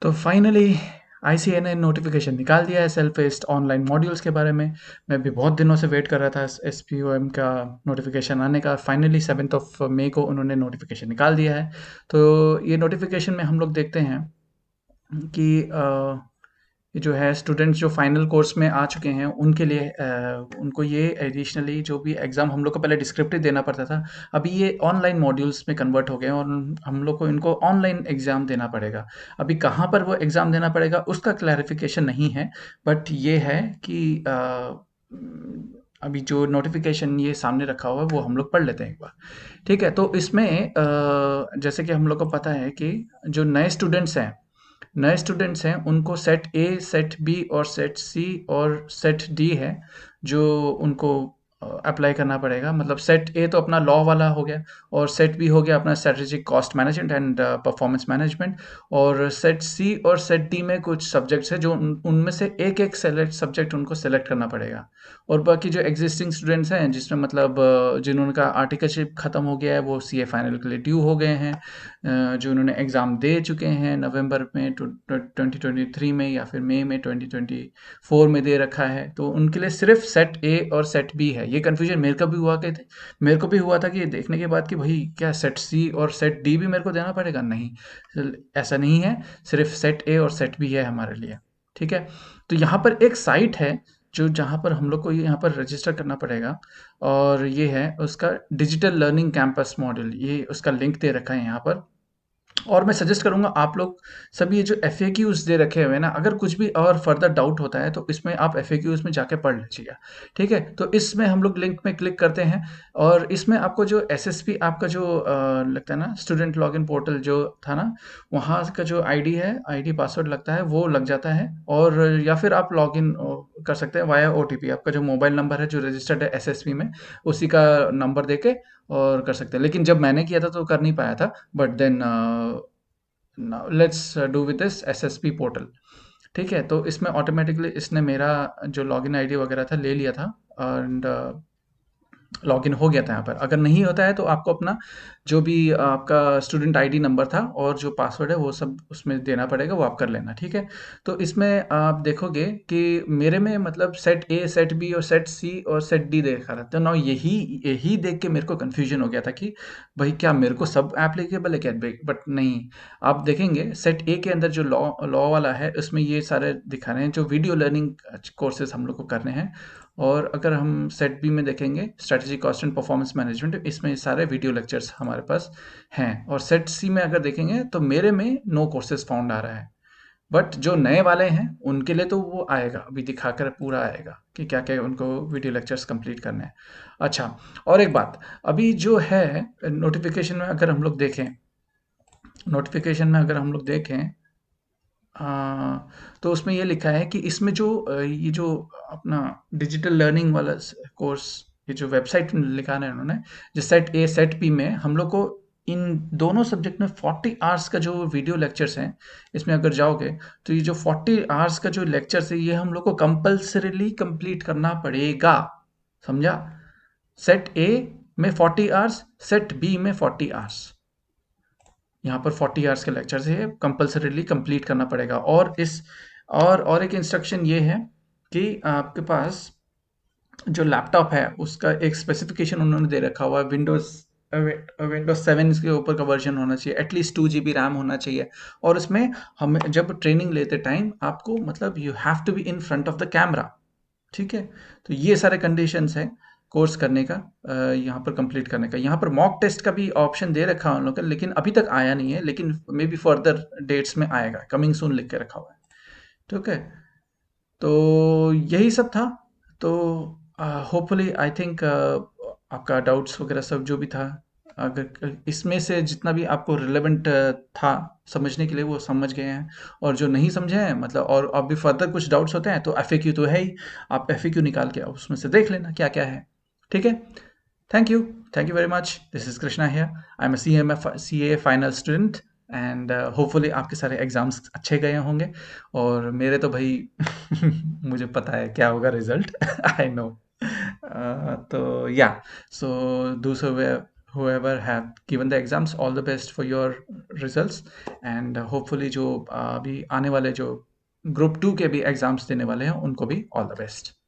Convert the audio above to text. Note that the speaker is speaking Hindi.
तो फाइनली आईसीए ने नोटिफिकेशन निकाल दिया है सेल्फ टेस्ट ऑनलाइन मॉड्यूल्स के बारे में। मैं भी बहुत दिनों से वेट कर रहा था एसपीओएम का नोटिफिकेशन आने का। फाइनली 7 मई को उन्होंने नोटिफिकेशन निकाल दिया है। तो ये नोटिफिकेशन में हम लोग देखते हैं कि ये जो है स्टूडेंट्स जो फाइनल कोर्स में आ चुके हैं उनके लिए उनको ये एडिशनली जो भी एग्ज़ाम हम लोग को पहले डिस्क्रिप्टिव देना पड़ता था, अभी ये ऑनलाइन मॉड्यूल्स में कन्वर्ट हो गए हैं और हम लोग को इनको ऑनलाइन एग्ज़ाम देना पड़ेगा। अभी कहाँ पर वो एग्ज़ाम देना पड़ेगा उसका क्लैरिफिकेशन नहीं है, बट ये है कि अभी जो नोटिफिकेशन ये सामने रखा हुआ है वो हम लोग पढ़ लेते हैं एक बार। ठीक है, तो इसमें जैसे कि हम लोग को पता है कि जो नए स्टूडेंट्स हैं उनको सेट ए, सेट बी और सेट सी और सेट डी है जो उनको अप्लाई करना पड़ेगा। मतलब सेट ए तो अपना लॉ वाला हो गया और सेट बी हो गया अपना strategic cost management and performance management, और सेट सी और सेट डी में कुछ सब्जेक्ट्स हैं जो उनमें से एक एक सेलेक्ट सब्जेक्ट उनको सेलेक्ट करना पड़ेगा। और बाकी जो एग्जिस्टिंग स्टूडेंट्स हैं जिसमें मतलब जिन्होंने आर्टिकलशिप ख़त्म हो गया है वो सीए फाइनल के लिए ड्यू हो गए हैं, जो उन्होंने एग्ज़ाम दे चुके हैं नवंबर में 2023 में या फिर मई में 2024 में दे रखा है, तो उनके लिए सिर्फ सेट ए और सेट बी है। ये कन्फ्यूजन मेरे को भी हुआ कि थे मेरे को भी हुआ था कि देखने के बाद कि भाई क्या सेट सी और सेट डी भी मेरे को देना पड़ेगा? नहीं, ऐसा नहीं है, सिर्फ सेट ए और सेट बी है हमारे लिए। ठीक है, तो यहाँ पर एक साइट है जो जहाँ पर हम लोग को ये यहाँ पर रजिस्टर करना पड़ेगा, और ये है उसका डिजिटल लर्निंग कैंपस मॉडल, ये उसका लिंक दे रखा है यहाँ पर। और मैं सजेस्ट करूँगा आप लोग सभी ये जो एफएक्यूज़ दे रखे हुए हैं ना, अगर कुछ भी और फर्दर डाउट होता है तो इसमें आप एफएक्यूज़ में जाके पढ़ लीजिएगा। ठीक है? तो इसमें हम लोग लिंक में क्लिक करते हैं और इसमें आपको जो एसएसपी आपका जो लगता है ना स्टूडेंट लॉगिन पोर्टल जो था ना, वहाँ का जो आईडी है, आईडी पासवर्ड लगता है वो लग जाता है, और या फिर आप लॉगिन कर सकते हैं वाया ओटीपी। आपका जो मोबाइल नंबर है जो रजिस्टर्ड है एसएसपी में, उसी का नंबर देके और कर सकते हैं। लेकिन जब मैंने किया था तो कर नहीं पाया था, but then now let's do with this SSP portal. ठीक है, तो इसमें ऑटोमेटिकली इसने मेरा जो लॉगिन आईडी वगैरह था ले लिया था, एंड लॉगिन हो गया था यहाँ पर। अगर नहीं होता है तो आपको अपना जो भी आपका स्टूडेंट आईडी नंबर था और जो पासवर्ड है वो सब उसमें देना पड़ेगा, वो आप कर लेना। ठीक है, तो इसमें आप देखोगे कि मेरे में मतलब सेट ए, सेट बी और सेट सी और सेट डी देखा था। तो ना यही यही देख के मेरे को कन्फ्यूजन हो गया था कि भाई क्या मेरे को सब एप्लीकेबल है क्या? बट नहीं, आप देखेंगे सेट ए के अंदर जो लॉ लॉ वाला है उसमें ये सारे दिखा रहे हैं जो वीडियो लर्निंग कोर्सेज हम लोग को करने हैं। और अगर हम सेट बी में देखेंगे strategy cost and performance management, इसमें सारे वीडियो लेक्चर्स हमारे पास हैं। और सेट सी में अगर देखेंगे तो मेरे में नो कोर्सेज फाउंड आ रहा है, बट जो नए वाले हैं उनके लिए तो वो आएगा, अभी दिखाकर पूरा आएगा कि क्या क्या उनको वीडियो लेक्चर्स कंप्लीट करने हैं। अच्छा, और एक बात, अभी जो है नोटिफिकेशन में अगर हम लोग देखें, तो उसमें ये लिखा है कि इसमें जो ये जो अपना डिजिटल लर्निंग वाला कोर्स, ये जो वेबसाइट लिखा है उन्होंने, जो सेट ए सेट बी में हम लोग को इन दोनों सब्जेक्ट में 40 आवर्स का जो वीडियो लेक्चर्स हैं, इसमें अगर जाओगे तो ये जो 40 आवर्स का जो लेक्चर्स है ये हम लोग को कंपल्सरीली कंप्लीट करना पड़ेगा। समझा? सेट ए में 40 आवर्स, सेट बी में 40 आवर्स, यहाँ पर 40 आवर्स के लेक्चर्स है, कंपल्सरीली कंप्लीट करना पड़ेगा। और इस और एक इंस्ट्रक्शन ये है कि आपके पास जो लैपटॉप है उसका एक स्पेसिफिकेशन उन्होंने दे रखा हुआ है, विंडोज 7 के ऊपर का वर्जन होना चाहिए, एटलीस्ट 2 GB रैम होना चाहिए। और उसमें हमें जब ट्रेनिंग लेते टाइम आपको मतलब you have to be in front of the camera. ठीक है, तो ये सारे कंडीशंस हैं कोर्स करने का, यहाँ पर कंप्लीट करने का। यहाँ पर मॉक टेस्ट का भी ऑप्शन दे रखा है उन लोग का, लेकिन अभी तक आया नहीं है, लेकिन मे बी फर्दर डेट्स में आएगा, कमिंग सून लिख के रखा हुआ है। ठीक है, तो यही सब था। तो होपफुली आई थिंक आपका डाउट्स वगैरह सब जो भी था, अगर इसमें से जितना भी आपको रिलेवेंट था समझने के लिए वो समझ गए हैं। और जो नहीं समझे हैं मतलब और अब भी फर्दर कुछ डाउट्स होते हैं तो एफएक्यू तो है ही, आप एफएक्यू निकाल के उसमें से देख लेना क्या क्या है। ठीक है, thank you, thank you very much. This is Krishna here, I am C A final student, and hopefully आपके सारे एग्जाम्स अच्छे गए होंगे। और मेरे तो भाई मुझे पता है क्या होगा रिजल्ट आई नो। तो या, so do so whoever have given the exams, all the best for your results, and hopefully जो अभी आने वाले जो ग्रुप 2 के भी एग्जाम्स देने वाले हैं उनको भी ऑल द बेस्ट।